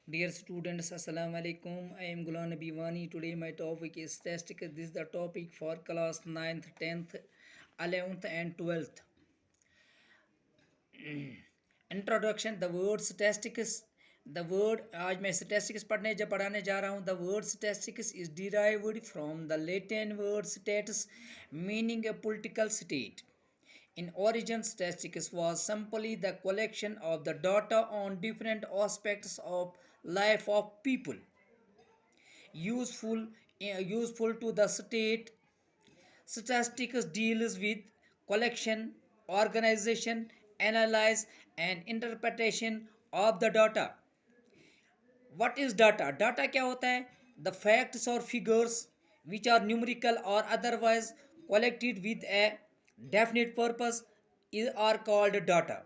Dear students, Assalamu alaikum. I am Gulam Nabi Wani. Today my topic is statistics. This is the topic for class ninth, 10th, 11th and 12th. Introduction. The word statistics. The word आज मैं statistics पढ़ाने जा रहा हूँ. The word statistics is derived from the Latin word status, meaning a political state. In origin, statistics was simply the collection of the data on different aspects of life of people, useful to the state. Statistics deals with collection, organization, analysis, and interpretation of the data. What is data? Data क्या होता है? The facts or figures which are numerical or otherwise collected with a definite purpose are called data.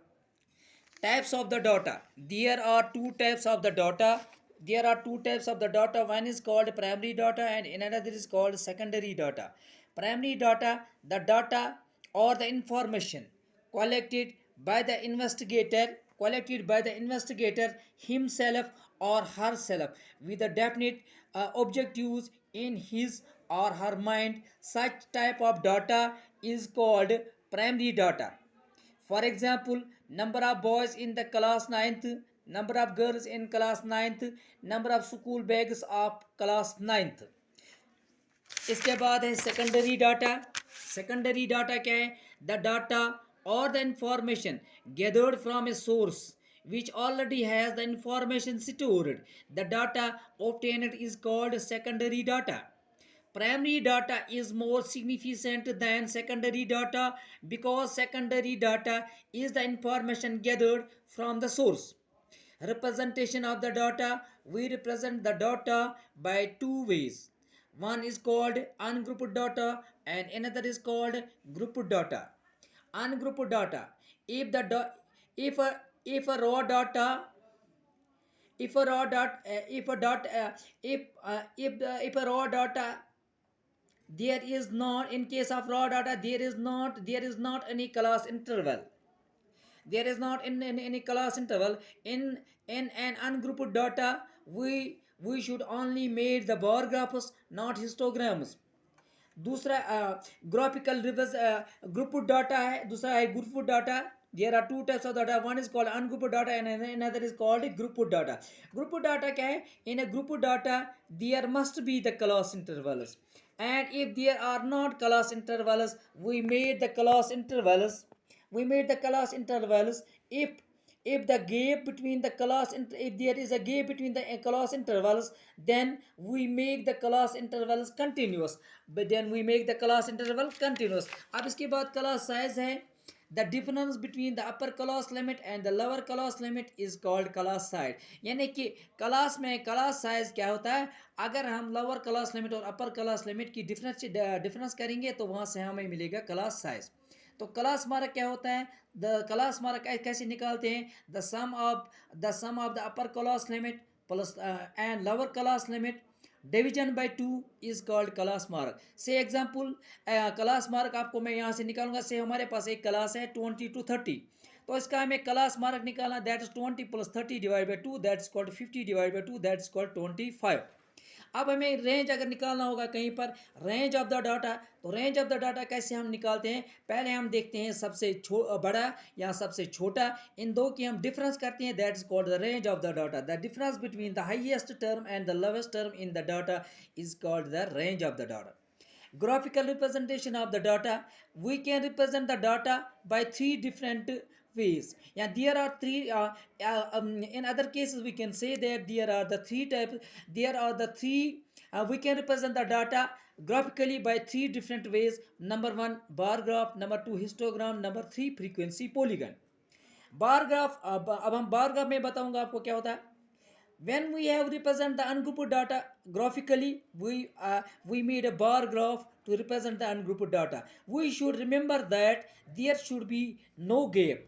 Types of the data. There are two types of the data. One is called primary data and another is called secondary data. Primary data, the data or the information collected by the investigator himself or herself with a definite objectives in his or her mind. Such type of data is called primary data. For example, number of boys in the class ninth, number of girls in class ninth, number of school bags of class ninth. इसके बाद है secondary data. Secondary data क्या है? The data और the information gathered from a source which already has the information stored. The data obtained is called secondary data. Primary data is more significant than secondary data because secondary data is the information gathered from the source. Representation of the data. We represent the data by two ways. One is called ungrouped data and another is called grouped data. Ungrouped data. If the if a if a raw data if a raw dot if a dot if a raw data there is not, in case of raw data, there is not any class interval. There is not in any class interval. In an ungrouped data, we should only make the bar graphs, not histograms. दूसरा graphical reverse group data है. दूसरा है group data. There are two types of data. One is called ungrouped data and another is called grouped data. Grouped data क्या है? In a grouped data there must be the class intervals, and if there are not class intervals, we made the class intervals. If the gap between the class if there is a gap between the class intervals, then we make the class intervals continuous. अब इसके बाद class size है. The difference between the upper class limit and the lower class limit is called class size. यानी कि class में class size क्या होता है? अगर हम लोअर क्लास लिमिट और अपर क्लास लिमिट की डिफरेंस करेंगे तो वहाँ से हमें मिलेगा क्लास साइज. तो क्लास मार्क क्या होता है? द क्लास मार्क कैसे निकालते हैं? The sum of the upper class limit plus and lower class limit division by 2 is called class mark. से एग्जांपल क्लास मार्क आपको मैं यहाँ से निकालूंगा. से हमारे पास एक क्लास है 20 to 30. तो इसका हमें क्लास मार्क निकालना. That is 20 + 30 divide by 2. That is called 50 divide by 2. That is called 25. अब हमें रेंज अगर निकालना होगा कहीं पर, रेंज ऑफ द डाटा. तो रेंज ऑफ द डाटा कैसे हम निकालते हैं? पहले हम देखते हैं सबसे बड़ा या सबसे छोटा. इन दो की हम डिफरेंस करते हैं. That is called the range of the data. The difference between the highest term and the lowest term in the data is called the range of the data. Graphical representation of the data. We can represent the data by three different ways. Yeah, there are three. In other cases, we can say that there are the three types. There are the three. We can represent the data graphically by three different ways. Number one, bar graph. Number two, histogram. Number three, frequency polygon. Bar graph. अब हम bar graph में बताऊंगा आपको क्या होता है. When we have represent the ungrouped data graphically, we made a bar graph to represent the ungrouped data. We should remember that there should be no gap.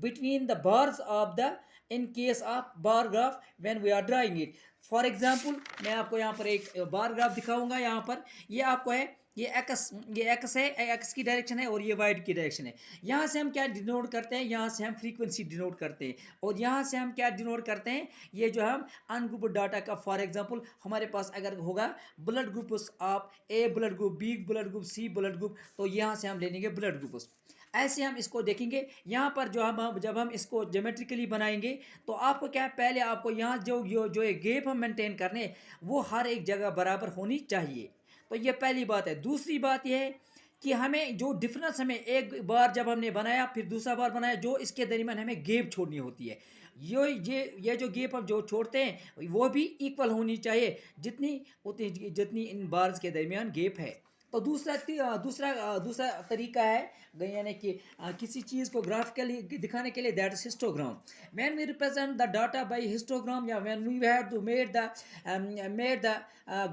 Between the bars of the, in case of bar graph when we are drawing it. For example, मैं आपको यहाँ पर एक bar graph दिखाऊंगा. यहाँ पर ये आपको है ये एक्स है, एक्स की डायरेक्शन है और ये वाइट की डायरेक्शन है। यहाँ से हम क्या डिनोट करते हैं, यहाँ से हम फ्रीक्वेंसी डिनोट करते हैं, और यहाँ से हम क्या डिनोट करते हैं, ये जो हम अनग्रुप्ड डाटा का, फॉर एग्जांपल हमारे पास अगर होगा ब्लड ग्रुप्स, आप A blood group, B blood group, C blood group, तो यहाँ से हम ले लेंगे ब्लड ग्रुप्स। ऐसे हम इसको देखेंगे। यहाँ पर जो हम जब हम इसको ज्योमेट्रिकली बनाएंगे, तो आपको क्या है, पहले आपको यहाँ जो ये गैप हम मेंटेन करने, वो हर एक जगह बराबर होनी चाहिए। तो ये पहली बात है। दूसरी बात ये है कि हमें जो डिफरेंस, हमें एक बार जब हमने बनाया फिर दूसरा बार बनाया, जो इसके दरमियान हमें गैप छोड़नी होती है, ये जो गैप हम जो छोड़ते हैं वो भी इक्वल होनी चाहिए, जितनी उतनी जितनी इन बार्स के दरमियान गैप है। तो दूसरा तरीका है, यानी कि किसी चीज़ को ग्राफिकली दिखाने के लिए, that is histogram. When we represent the data by histogram, या when we have to made the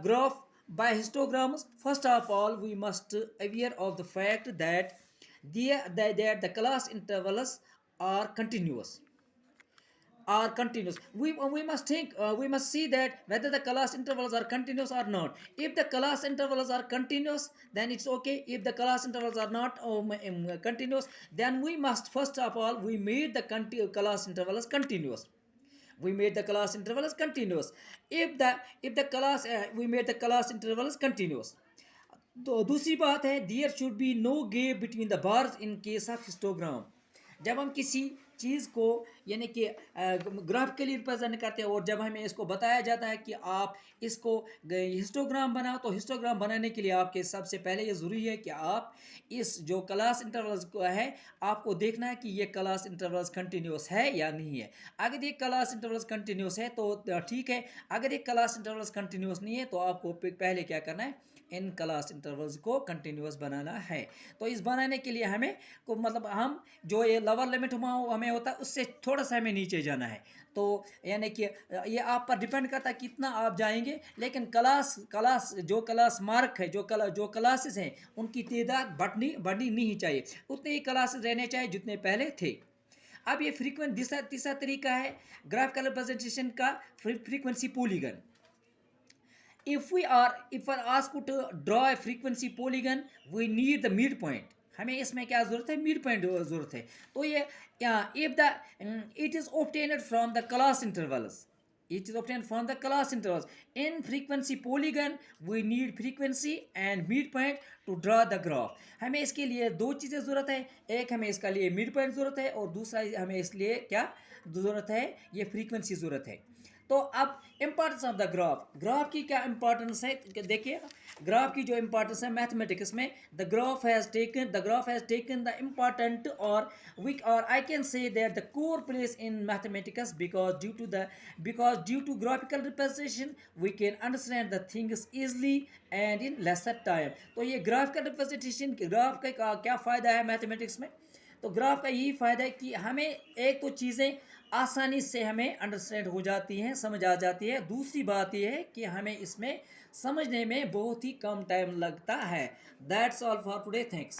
graph by histograms, first of all we must aware of the fact that the class intervals are continuous, we must think, we must see that whether the class intervals are continuous or not. If the class intervals are continuous, then it's okay. If the class intervals are not continuous, then we must first of all we made the class intervals continuous. We made the class interval as continuous. If the class we made the class interval as continuous. तो दूसरी बात है, there should be no gap between the bars in case of histogram. जब हम किसी चीज़ को यानी कि ग्राफ के लिए रिप्रेजेंट करते हैं, और जब हमें इसको बताया जाता है कि आप इसको हिस्टोग्राम बनाओ, तो हिस्टोग्राम बनाने के लिए आपके सबसे पहले ये ज़रूरी है कि आप इस जो क्लास इंटरवल्स को है, आपको देखना है कि ये क्लास इंटरवल्स कंटिन्यूस है या नहीं है। अगर ये क्लास इंटरवल्स कंटिन्यूस है तो ठीक है, अगर ये क्लास इंटरवल्स कंटिन्यूस नहीं है तो आपको पहले क्या करना है, इन क्लास इंटरवल्स को कंटिन्यूस बनाना है। तो इस बनाने के लिए हमें को मतलब हम जो ये लोअर लिमिट हमें होता है उससे थोड़ा सा हमें नीचे जाना है। तो यानी कि ये आप पर डिपेंड करता है कितना आप जाएंगे, लेकिन क्लास मार्क है, जो क्लासेस हैं उनकी तादाद बढ़नी नहीं चाहिए, उतने ही क्लासेस रहने चाहिए जितने पहले थे। अब ये तीसरा तरीका है ग्राफिकल रिप्रेजेंटेशन का, frequency polygon. if are asked to draw a frequency polygon, we need the midpoint। हमें इसमें क्या ज़रूरत है, मिड पॉइंट ज़रूरत है। तो ये if the it is obtained from the class intervals, it is obtained from the class intervals. In frequency polygon we need frequency and midpoint to draw the graph। हमें इसके लिए दो चीज़ें ज़रूरत है, एक हमें इसका लिए मिड पॉइंट ज़रूरत है, और दूसरा हमें इसलिए क्या ज़रूरत है, ये फ्रीक्वेंसी ज़रूरत है। तो अब इम्पॉर्टेंस ऑफ द ग्राफ की क्या इम्पॉर्टेंस है, देखिए ग्राफ की जो इम्पॉर्टेंस है मैथमेटिक्स में, the graph has taken the important, और I can say that the core place in mathematics, because due to graphical representation we can understand the things easily and in lesser time। तो ये graphical representation, graph का क्या फ़ायदा है mathematics में, तो graph का यही फ़ायदा है कि हमें एक तो चीज़ें आसानी से हमें अंडरस्टैंड हो जाती हैं, समझ आ जाती है। दूसरी बात यह है कि हमें इसमें समझने में बहुत ही कम टाइम लगता है। That's all for today, thanks.